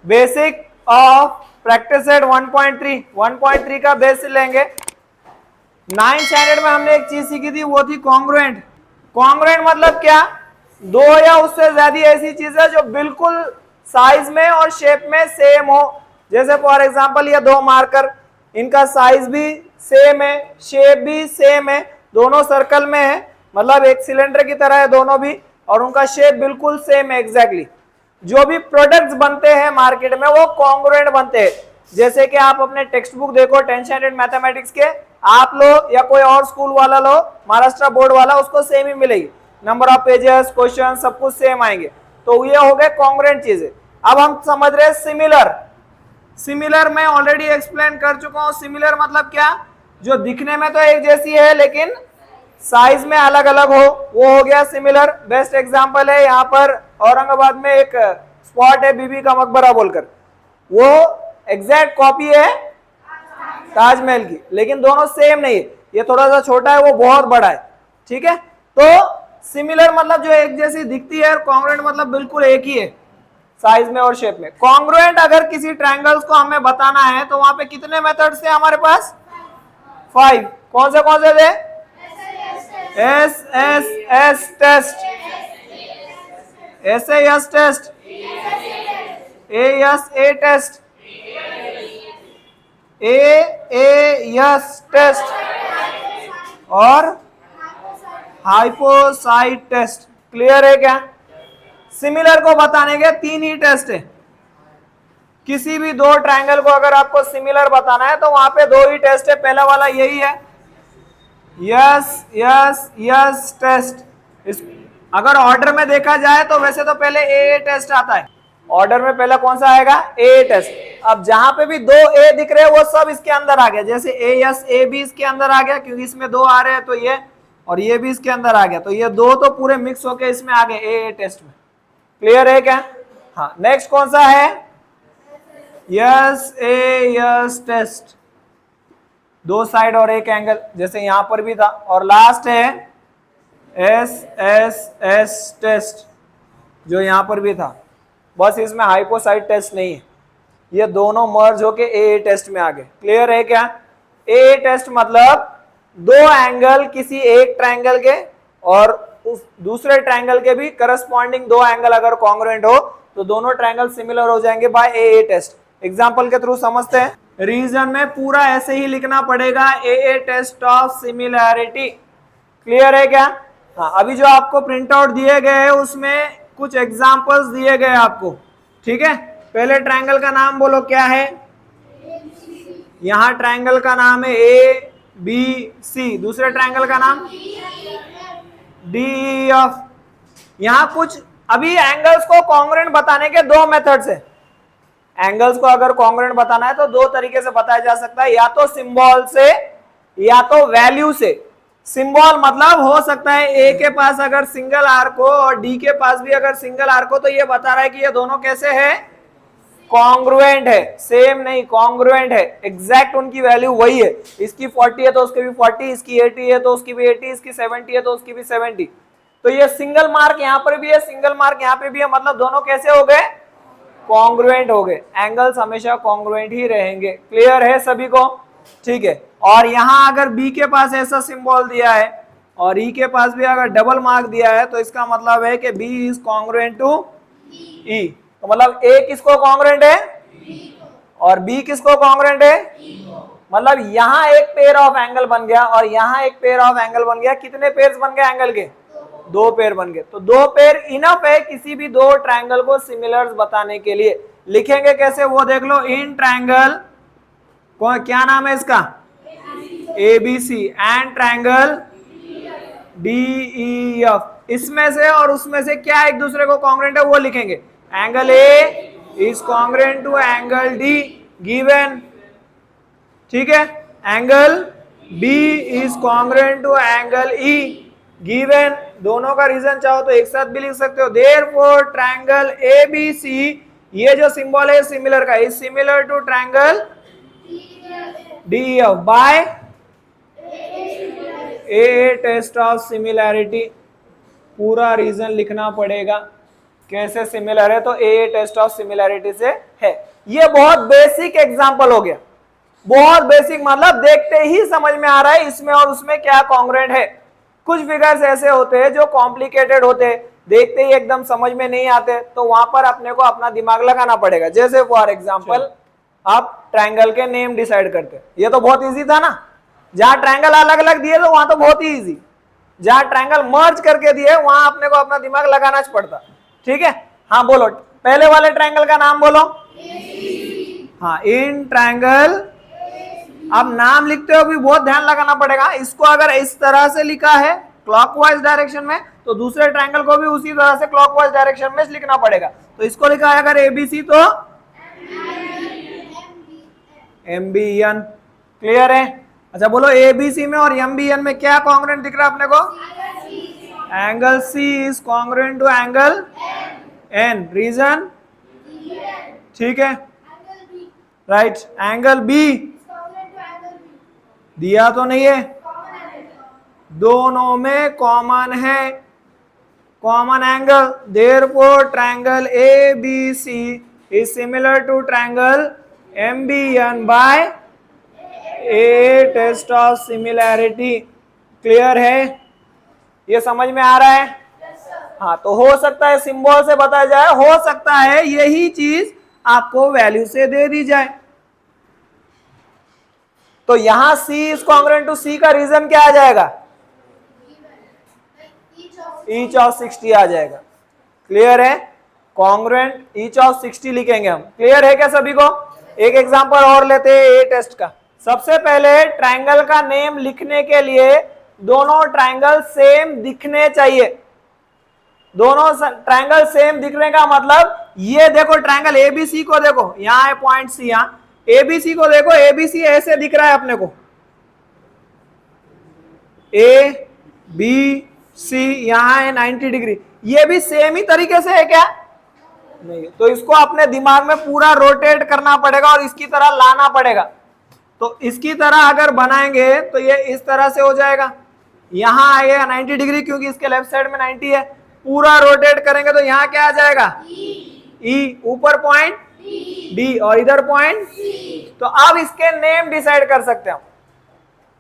Basic of practice set 1.3 का base लेंगे। 9th standard में हमने एक चीज सीखी थी, वो थी कॉन्ग्रुएंट। कॉन्ग्रुएंट मतलब क्या? दो या उससे ज्यादा ऐसी चीजें जो बिल्कुल साइज में और शेप में सेम हो। जैसे फॉर एग्जांपल ये दो मार्कर, इनका साइज भी सेम है, शेप भी सेम है, दोनों सर्कल में है, मतलब एक सिलेंडर की तरह है दोनों भी, और उनका शेप बिल्कुल सेम है एग्जैक्टली। जो भी प्रोडक्ट्स बनते हैं मार्केट में वो कॉन्ग्रुएंट बनते हैं। जैसे कि आप अपने टेक्स्ट बुक देखो 10th स्टैंडर्ड मैथमेटिक्स के, आप लो या कोई और स्कूल वाला लो, महाराष्ट्र बोर्ड वाला, उसको सेम ही मिलेगी, नंबर ऑफ पेजेस, क्वेश्चन सब कुछ सेम आएंगे। तो ये हो गए कॉन्ग्रुएंट चीजें। अब हम समझ रहे हैं सिमिलर। सिमिलर मैं ऑलरेडी एक्सप्लेन कर चुका हूं। सिमिलर मतलब क्या? जो दिखने में तो एक जैसी है लेकिन साइज में अलग अलग हो, वो हो गया सिमिलर। बेस्ट एग्जांपल है यहाँ पर औरंगाबाद में एक स्पॉट है बीबी का मकबरा बोलकर, वो एग्जैक्ट कॉपी है ताजमहल की, लेकिन दोनों सेम नहीं है, ये थोड़ा सा छोटा है वो बहुत बड़ा है। ठीक है, तो सिमिलर मतलब जो एक जैसी दिखती है, और कॉन्ग्रुएंट मतलब बिल्कुल एक ही है साइज में और शेप में। कॉन्ग्रुएंट अगर किसी ट्रायंगल्स को हमें बताना है तो वहां पे कितने मेथड्स थे हमारे पास? 5। कौन से थे? एस टेस्ट, एस टेस्ट, ए टेस्ट, एस टेस्ट और हाइपोसाइड टेस्ट। क्लियर है क्या? सिमिलर को बताने के 3 ही टेस्ट है। किसी भी दो ट्रायंगल को अगर आपको सिमिलर बताना है तो वहां पे 2 ही टेस्ट है। पहला वाला यही है, यस टेस्ट। अगर ऑर्डर में देखा जाए तो वैसे तो पहले ए टेस्ट आता है, ऑर्डर में पहला कौन सा आएगा? ए टेस्ट। अब जहां पे भी 2 ए दिख रहे हैं वो सब इसके अंदर आ गया, जैसे ए भी इसके अंदर आ गया क्योंकि इसमें 2 आ रहे हैं, तो ये और ये भी इसके अंदर आ गया, तो ये 2 तो पूरे मिक्स होके इसमें आ गए ए टेस्ट में। क्लियर है क्या? हाँ, नेक्स्ट कौन सा है? यस टेस्ट, 2 साइड और एक एंगल, जैसे यहां पर भी था। और लास्ट है एस टेस्ट, जो यहां पर भी था, बस इसमें हाइपोसाइड टेस्ट नहीं है, ये दोनों मर्ज होके ए टेस्ट में आ गए। क्लियर है क्या? ए टेस्ट मतलब 2 एंगल किसी एक ट्रायंगल के और उस दूसरे ट्रायंगल के भी करस्पॉन्डिंग 2 एंगल अगर कॉन्ग्रुएंट हो तो दोनों ट्रायंगल सिमिलर हो जाएंगे बाय ए टेस्ट। एग्जांपल के थ्रू समझते हैं। रीजन में पूरा ऐसे ही लिखना पड़ेगा, ए टेस्ट ऑफ सिमिलैरिटी। क्लियर है क्या? हाँ, अभी जो आपको प्रिंट आउट दिए गए हैं उसमें कुछ एग्जांपल्स दिए गए आपको। ठीक है, पहले ट्रायंगल का नाम बोलो, क्या है? यहाँ ट्रायंगल का नाम है ए बी सी, दूसरे ट्रायंगल का नाम डी एफ। यहाँ कुछ अभी एंगल्स को कॉन्ग्रुएंट बताने के 2 मेथड्स है। एंगल्स को अगर कॉन्ग्रुएंट बताना है तो 2 तरीके से बताया जा सकता है, या तो सिंबल से या तो वैल्यू से। सिंबल मतलब हो सकता है ए के पास अगर सिंगल आर्क हो और डी के पास भी अगर सिंगल आर्क हो, तो ये बता रहा है कि ये दोनों कैसे है? कॉन्ग्रुएंट है। सेम नहीं, कॉन्ग्रुएंट है, एग्जैक्ट उनकी वैल्यू वही है। इसकी 40 है तो उसकी भी 40, इसकी 80 है तो उसकी भी 80, इसकी 70 है तो उसकी भी 70। तो ये सिंगल मार्क यहाँ पर भी है, सिंगल मार्क यहाँ पे भी है, मतलब दोनों कैसे हो गए? कॉन्ग्रुएंट हो गए। एंगल्स हमेशा कॉन्ग्रुएंट ही रहेंगे। क्लियर है सभी को? ठीक है। और यहां अगर बी के पास ऐसा सिंबल दिया है और ई के पास भी अगर डबल मार्क दिया है तो इसका मतलब है कि बी इज कॉन्ग्रुएंट टू ई। तो मतलब ए किसको कॉन्ग्रुएंट है? और बी किसको कॉन्ग्रुएंट है? मतलब यहां एक पेयर ऑफ एंगल बन गया और यहां एक पेयर ऑफ एंगल बन गया। कितने पेयर्स बन गए एंगल के? 2 पेयर बन गए। तो 2 पेयर इनफ है किसी भी 2 ट्रायंगल को सिमिलर्स बताने के लिए। लिखेंगे कैसे वो देख लो। इन ट्रायंगल, क्या नाम है इसका? ABC and triangle DEF। इसमें से और उसमें से क्या एक दूसरे को कॉन्ग्रुएंट है वो लिखेंगे। Angle A is congruent to angle D given. ठीक है, angle B is congruent to angle E given. दोनों का रीजन चाहो तो एक साथ भी लिख सकते हो। देयरफॉर ट्रायंगल ABC, ये जो सिंबल है सिमिलर का, is similar to triangle DEF by a test of similarity. पूरा रीजन लिखना पड़ेगा। कैसे सिमिलर है, तो ए टेस्ट ऑफ सिमिलैरिटी से है। ये बहुत बेसिक एग्जांपल हो गया, बहुत बेसिक, मतलब देखते ही समझ में आ रहा है इसमें और उसमें क्या कॉन्ग्रुएंट है। कुछ फिगर्स ऐसे होते हैं जो कॉम्प्लिकेटेड होते हैं, देखते ही एकदम समझ में नहीं आते, तो वहां पर अपने को अपना दिमाग लगाना पड़ेगा। जैसे फॉर एग्जांपल आप ट्रायंगल के नेम डिसाइड करते हैं, ये तो बहुत इजी था ना, जहां ट्रायंगल अलग अलग दिए तो वहां तो बहुत ही इजी, जहां ट्रायंगल मर्ज करके दिए वहां अपने को अपना दिमाग लगाना पड़ता। ठीक है, हाँ बोलो, पहले वाले ट्रायंगल का नाम बोलो। हाँ, इन ट्रायंगल, अब नाम लिखते हो भी बहुत ध्यान लगाना पड़ेगा। इसको अगर इस तरह से लिखा है क्लॉकवाइज डायरेक्शन में, तो दूसरे ट्रायंगल को भी उसी तरह से क्लॉकवाइज डायरेक्शन में लिखना पड़ेगा। तो इसको लिखा है अगर एबीसी तो एमबीएन। क्लियर है? अच्छा बोलो, एबीसी में और एमबीएन में क्या कॉन्ग्रुएंट दिख रहा है अपने को? Angle C is congruent to angle N. Reason? ठीक है, राइट। एंगल बी दिया तो नहीं है, दोनों में कॉमन है, common angle, therefore triangle ABC is similar to triangle MBN by a test of similarity. Clear है? ये समझ में आ रहा है? हाँ, तो हो सकता है सिंबल से बताया जाए, हो सकता है यही चीज आपको वैल्यू से दे दी जाए। तो यहां C is congruent to C का रीजन क्या आ जाएगा? ईच ऑफ 60 आ जाएगा। क्लियर है? कॉन्ग्रुएंट ईच ऑफ 60 लिखेंगे हम। क्लियर है क्या सभी को? एक एग्जांपल और लेते हैं ए टेस्ट का। सबसे पहले ट्रायंगल का नेम लिखने के लिए दोनों ट्रायंगल सेम दिखने चाहिए। दोनों ट्रायंगल सेम दिखने का मतलब, ये देखो ट्रायंगल एबीसी को देखो, यहां है पॉइंट सी, यहां एबीसी को देखो, एबीसी ऐसे दिख रहा है अपने को, ए बी सी, यहां है 90 डिग्री, ये भी सेम ही तरीके से है क्या? नहीं। तो इसको अपने दिमाग में पूरा रोटेट करना पड़ेगा और इसकी तरह लाना पड़ेगा। तो इसकी तरह अगर बनाएंगे तो ये इस तरह से हो जाएगा, यहां आएगा 90 डिग्री क्योंकि इसके लेफ्ट साइड में 90 है। पूरा रोटेट करेंगे तो यहां क्या आ जाएगा? ई, ऊपर पॉइंट डी और इधर पॉइंट। तो अब इसके नेम डिसाइड कर सकते हैं।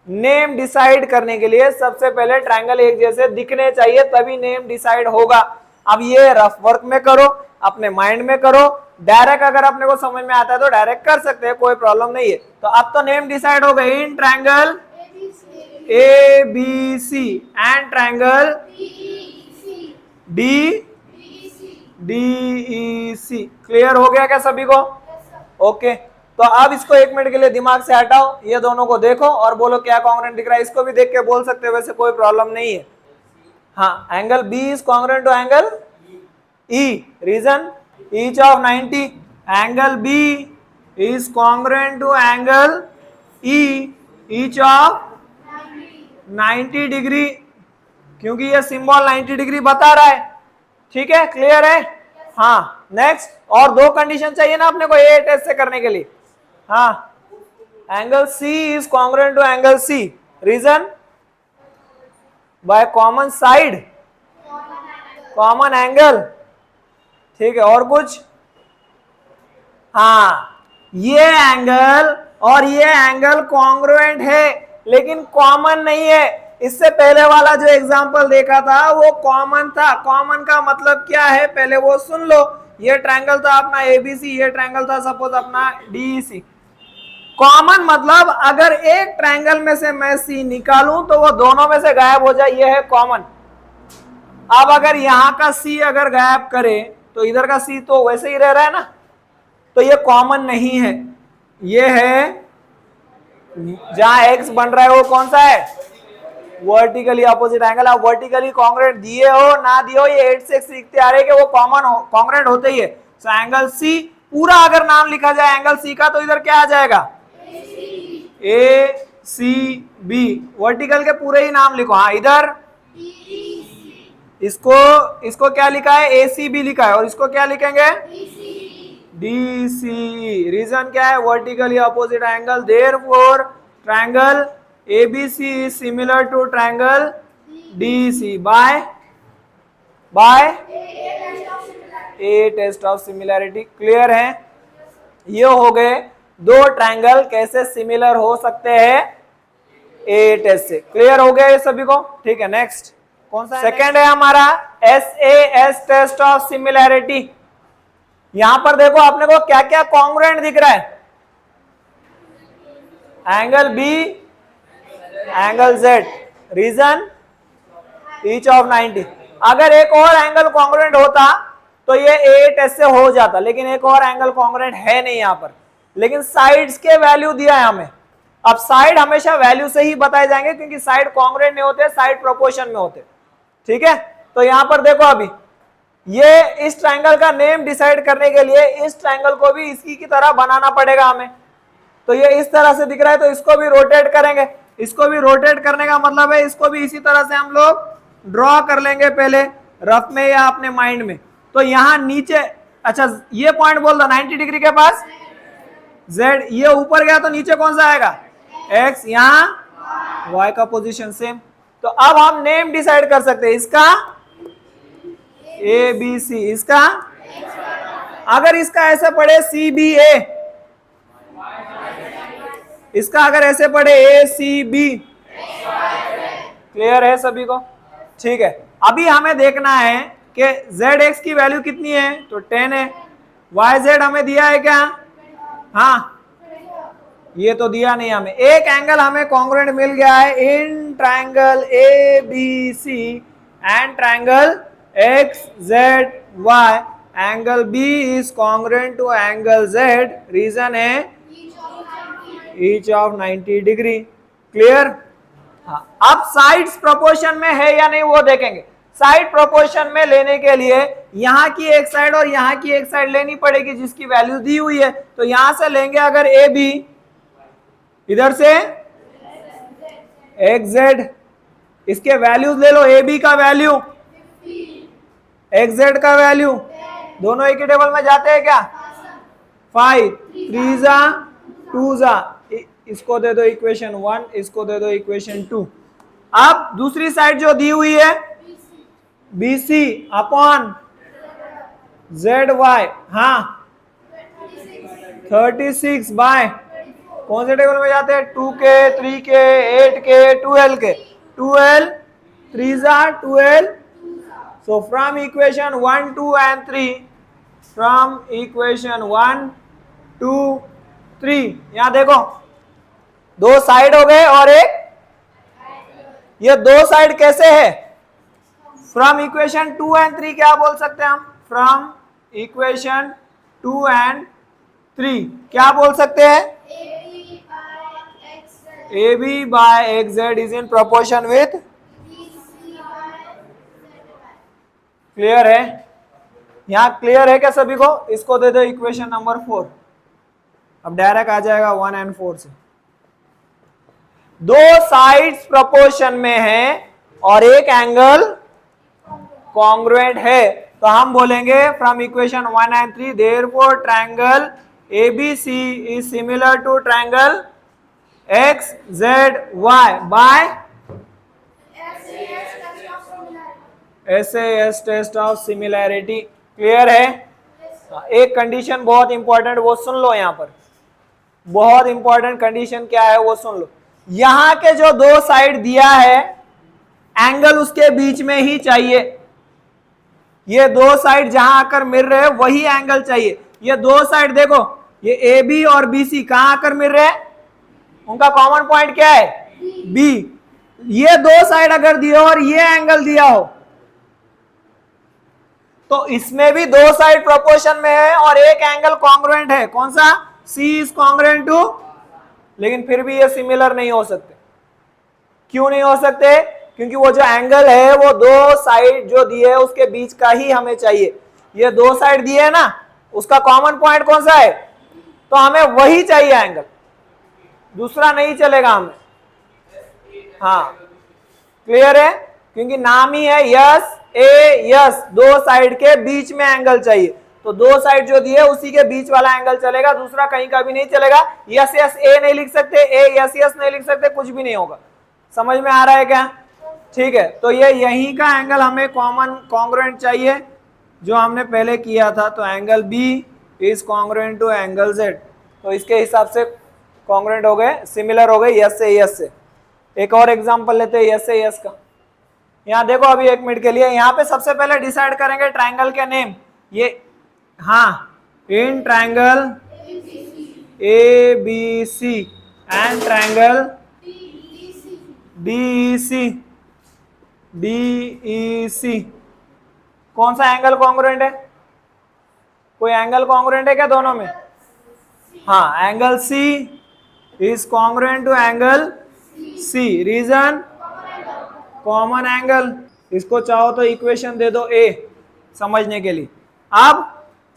नेम डिसाइड करने के लिए सबसे पहले ट्रायंगल एक जैसे दिखने चाहिए, तभी नेम डिसाइड होगा। अब ये रफ वर्क में करो, अपने माइंड में करो, डायरेक्ट अगर अपने को समझ में आता है तो डायरेक्ट कर सकते हैं, कोई प्रॉब्लम नहीं है। तो अब तो नेम डिसाइड हो गए, in triangle A B C and triangle D E C. Clear हो गया क्या सभी को? ओके, तो अब इसको एक मिनट के लिए दिमाग से हटाओ, ये दोनों को देखो और बोलो क्या कॉन्ग्रुएंट दिख रहा है। इसको भी देख के बोल सकते हो, वैसे कोई प्रॉब्लम नहीं है। हाँ, angle B is congruent to angle E. Reason? Each of 90। Angle B is congruent to angle E, each of 90 degree, क्योंकि ये सिंबल 90 डिग्री बता रहा है। ठीक है, क्लियर है? हाँ, नेक्स्ट। और दो कंडीशन चाहिए ना अपने को ए टेस्ट से करने के लिए। हाँ, angle C is congruent to angle C. Reason? By common side, common angle. ठीक है, और कुछ? हाँ, ये एंगल और ये एंगल कॉन्ग्रुएंट है लेकिन कॉमन नहीं है। इससे पहले वाला जो एग्जांपल देखा था वो कॉमन था। कॉमन का मतलब क्या है पहले वो सुन लो। ये ट्रायंगल था अपना एबीसी, ये ट्रायंगल था सपोज अपना डीईसी। कॉमन मतलब अगर एक ट्रायंगल में से मैं सी निकालूं तो वो दोनों में से गायब हो जाए, ये है कॉमन। अब अगर यहाँ का सी अगर गायब करे तो इधर का सी तो वैसे ही रह रहा है ना, तो ये कॉमन नहीं है। ये है जहां एक्स बन रहा है वो कौन सा है? Vertically opposite angle. आप वर्टिकली कॉन्ग्रुएंट दिए हो ना दिए हो, ये 8 से सीखते आ रहे कि वो कॉमन कॉन्ग्रुएंट होते ही है। सो एंगल सी पूरा अगर नाम लिखा जाए एंगल सी का तो इधर क्या आ जाएगा? ए सी बी। वर्टिकल के पूरे ही नाम लिखो। हाँ, इधर इसको क्या लिखा है? ए सी बी लिखा है, और इसको क्या लिखेंगे? D C. रीजन क्या है? Vertically opposite angle, therefore triangle ABC is similar to triangle DC by a test of similarity. Clear है? ये हो गए दो ट्रायंगल कैसे सिमिलर हो सकते हैं ए टेस्ट से। क्लियर हो गया ये सभी को? ठीक है, नेक्स्ट कौन सा? सेकंड है हमारा SAS टेस्ट ऑफ सिमिलैरिटी। यहां पर देखो अपने को क्या क्या कॉन्ग्रुएंट दिख रहा है, angle B, angle Z, reason each of 90। अगर एक और एंगल कॉन्ग्रुएंट होता तो ये ए टेस्ट से हो जाता, लेकिन एक और एंगल कॉन्ग्रुएंट है नहीं यहां पर, लेकिन साइड्स के वैल्यू दिया है हमें। अब साइड हमेशा वैल्यू से ही बताए जाएंगे क्योंकि साइड कॉन्ग्रुएंट नहीं होते, साइड प्रोपोर्शन में होते। ठीक है, तो यहां पर देखो अभी ये इस ट्रायंगल का नेम डिसाइड करने के लिए इस ट्रायंगल को भी इसी की तरह बनाना पड़ेगा हमें। तो ये इस तरह से दिख रहा है तो इसको भी रोटेट करेंगे। इसको भी रोटेट करने का मतलब है इसको भी इसी तरह से हम लोग ड्रॉ कर लेंगे पहले रफ में या अपने माइंड में। तो यहां नीचे, अच्छा ये पॉइंट बोल दो 90 डिग्री के पास Z, ये ऊपर गया तो नीचे कौन सा आएगा X, यहां Y का पोजीशन सेम। तो अब हम नेम डिसाइड कर सकते हैं इसका ABC, इसका अगर इसका ऐसे पढ़े CBA, इसका अगर ऐसे पढ़े ACB। क्लियर है सभी को? ठीक है, अभी हमें देखना है कि ZX की वैल्यू कितनी है, तो 10 है। YZ हमें दिया है क्या? हाँ, ये तो दिया नहीं हमें। एक एंगल हमें कॉन्ग्रुएंट मिल गया है in triangle ABC and triangle XZY। Angle B is congruent to angle Z, reason है ईच ऑफ 90 डिग्री। क्लियर? हाँ, अब साइड्स प्रोपोर्शन में है या नहीं वो देखेंगे। साइड प्रोपोर्शन में लेने के लिए यहां की एक साइड और यहां की एक साइड लेनी पड़ेगी जिसकी वैल्यू दी हुई है। तो यहां से लेंगे अगर AB, इधर से XZ, इसके वैल्यूज ले लो। AB का वैल्यू, XZ का वैल्यू, दोनों एक ही टेबल में जाते हैं क्या? 5, 3 जा 2 जा, इसको दे दो इक्वेशन 1, इसको दे दो इक्वेशन 2। अब दूसरी साइड जो दी हुई है BC अपॉन ZY, हाँ 36 बाय कौन से टेबल में जाते हैं? 2K, 3K, 8K, 12K, 12 3 जा 12। So from equation 1, 2 and 3, from equation 1, 2, 3, यहां देखो दो साइड हो गए और एक, ये दो साइड कैसे है? फ्रॉम इक्वेशन 2 एंड 3 क्या बोल सकते हैं हम? फ्रॉम इक्वेशन 2 एंड 3 क्या बोल सकते हैं? AB by XZ is in proportion with, clear है? यहां क्लियर है क्या सभी को? इसको दे दो इक्वेशन नंबर 4। अब डायरेक्ट आ जाएगा 1 एंड 4 से। दो साइड्स प्रोपोर्शन में है और एक एंगल कॉन्ग्रुएंट है, तो हम बोलेंगे from equation 1 and 3 therefore triangle ABC is similar to triangle XZY by SAS test of similarity. Clear है? एक कंडीशन बहुत इंपॉर्टेंट वो सुन लो, यहां पर बहुत इंपॉर्टेंट कंडीशन क्या है वो सुन लो। यहां के जो दो साइड दिया है एंगल उसके बीच में ही चाहिए। ये दो साइड जहां आकर मिल रहे हैं वही एंगल चाहिए। ये दो साइड देखो, ये AB और BC कहां आकर मिल रहे हैं, उनका कॉमन पॉइंट क्या है? B। ये दो साइड अगर दिए और ये एंगल दिया हो तो इसमें भी दो साइड प्रोपोर्शन में है और एक एंगल कॉन्ग्रुएंट है। कौन सा? C इज कॉन्ग्रुएंट टू, लेकिन फिर भी ये सिमिलर नहीं हो सकते। क्यों नहीं हो सकते? क्योंकि वो जो एंगल है वो दो साइड जो दिए है उसके बीच का ही हमें चाहिए। ये दो साइड दिए है ना, उसका कॉमन पॉइंट कौन सा है? तो हमें वही चाहिए एंगल, दूसरा नहीं चलेगा हमें। हाँ, क्लियर है? क्योंकि नाम ही है यस ए यस, दो साइड के बीच में एंगल चाहिए, तो दो साइड जो दिए उसी के बीच वाला एंगल चलेगा, दूसरा कहीं का भी नहीं चलेगा। यस यस ए नहीं लिख सकते, ए यस यस नहीं लिख सकते, कुछ भी नहीं होगा। समझ में आ रहा है क्या? ठीक है, तो ये यहीं का एंगल हमें कॉमन कॉन्ग्रुएंट चाहिए। जो हमने पहले किया था, तो angle B is congruent to angle Z, तो इसके हिसाब से कॉन्ग्रुएंट हो गए, सिमिलर हो गए यस से यस से। एक और एग्जांपल लेते हैं यस से यस का। यहाँ देखो अभी 1 मिनट के लिए, यहाँ पे सबसे पहले डिसाइड करेंगे ट्राइंगल के नेम। ये हाँ, in triangle A B C and triangle D E C, कौन सा एंगल कॉन्ग्रुएंट है? कोई एंगल कॉन्ग्रुएंट है क्या दोनों में? हाँ, angle C is congruent to angle C, reason common angle. इसको चाहो तो इक्वेशन दे दो ए समझने के लिए। अब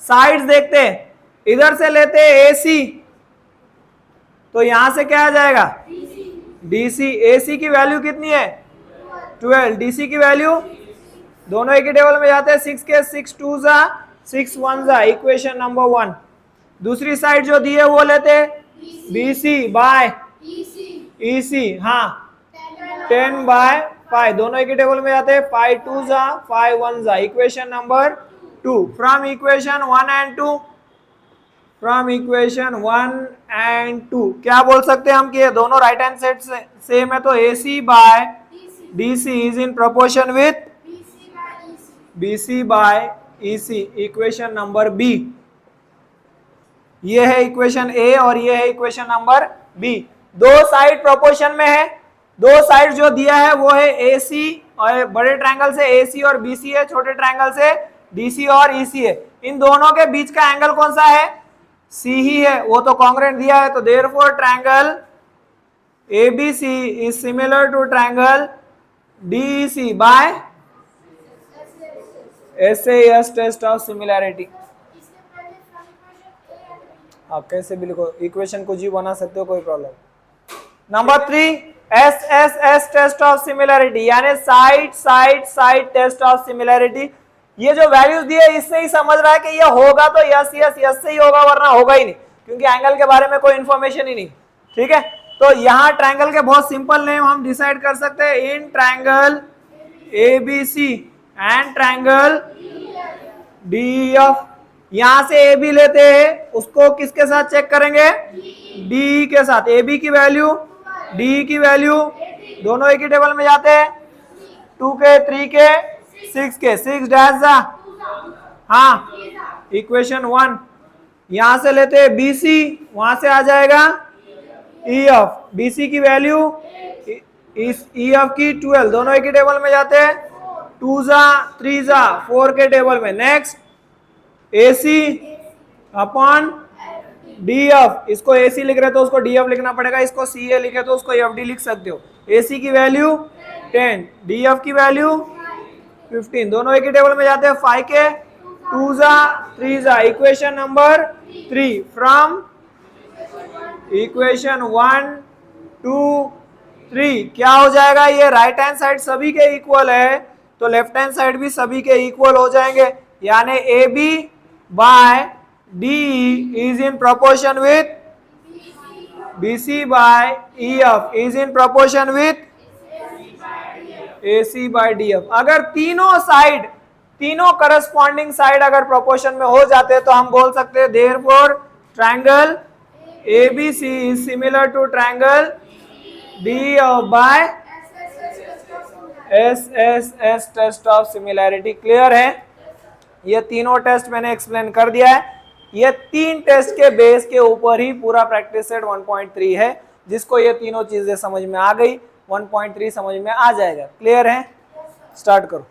साइड्स देखते हैं, इधर से लेते हैं AC, तो यहां से क्या आ जाएगा? DC। AC की वैल्यू कितनी है? 12। DC की वैल्यू, दोनों एक ही टेबल में जाते हैं, 6 के 6 2 जा 6 1 जा, इक्वेशन नंबर 1। दूसरी साइड जो दी है वो लेते हैं BC बाय EC, हाँ 10 बाय 5, दोनों एक ही टेबल में जाते हैं, 5 2 जा 5 1 जा, equation number 2। From equation 1 and 2, from equation 1 and 2 क्या बोल सकते हैं हम कि ये दोनों राइट हैंड साइड से सेम है, तो AC by DC is in proportion with BC by EC, equation number B। ये है इक्वेशन A और ये है इक्वेशन नंबर B। दो साइड प्रोपोर्शन में है, दो साइड जो दिया है वो है AC, और बड़े ट्रायंगल से AC और BC है, छोटे ट्रायंगल से DC और EC है। इन दोनों के बीच का एंगल कौन सा है? C ही है, वो तो कॉन्ग्रुएंट दिया है, तो therefore triangle ABC is similar to triangle DEC by SAS test of similarity. आप कैसे भी लिखो, इक्वेशन को जी बना सकते हो, कोई problem. Number 3, SSS test of similarity, यानी side side side test of similarity. ये जो वैल्यूज दिए इससे ही समझ रहा है कि ये होगा तो यस यस यस से ही होगा, वरना होगा ही नहीं, क्योंकि एंगल के बारे में कोई इंफॉर्मेशन ही नहीं। ठीक है, तो यहाँ ट्रायंगल के बहुत सिंपल नेम हम डिसाइड कर सकते हैं, इन triangle ABC and triangle DEF। यहां से AB लेते हैं, उसको किसके साथ चेक करेंगे? DE के साथ। AB की वैल्यू, DE की वैल्यू, दोनों एक ही टेबल में जाते हैं, 2 के 3 के 6 के 6 डैश जा, हाँ इक्वेशन 1। यहां से लेते हैं BC, वहां से आ जाएगा EF, BC की वैल्यू इस EF की 12, दोनों एक ही टेबल में जाते हैं, 2 जा 3 जा 4 के टेबल में। नेक्स्ट AC अपॉन DF, इसको AC लिख रहे तो उसको DF लिखना पड़ेगा, इसको CA लिखे तो उसको FD लिख सकते हो। AC की वैल्यू 10, DF की वैल्यू 15, दोनों एक ही टेबल में जाते हैं, 5 के 2 जा 3 जा, इक्वेशन नंबर 3। फ्रॉम इक्वेशन 1 2 3 क्या हो जाएगा? ये राइट हैंड साइड सभी के इक्वल है, तो लेफ्ट हैंड साइड भी सभी के इक्वल हो जाएंगे, यानी AB by DE is in proportion with BC by EF is in proportion with AC by DF। अगर तीनों साइड, तीनों करस्पॉन्डिंग साइड अगर प्रोपोर्शन में हो जाते हैं तो हम बोल सकते हैं therefore triangle ABC is similar to triangle DEF by SSS test of similarity. Clear है? ये तीनों टेस्ट मैंने एक्सप्लेन कर दिया है। ये 3 टेस्ट के बेस के ऊपर ही पूरा प्रैक्टिस सेट 1.3 है। जिसको ये तीनों चीजें समझ में आ गई, 1.3 समझ में आ जाएगा। क्लियर है? स्टार्ट करो।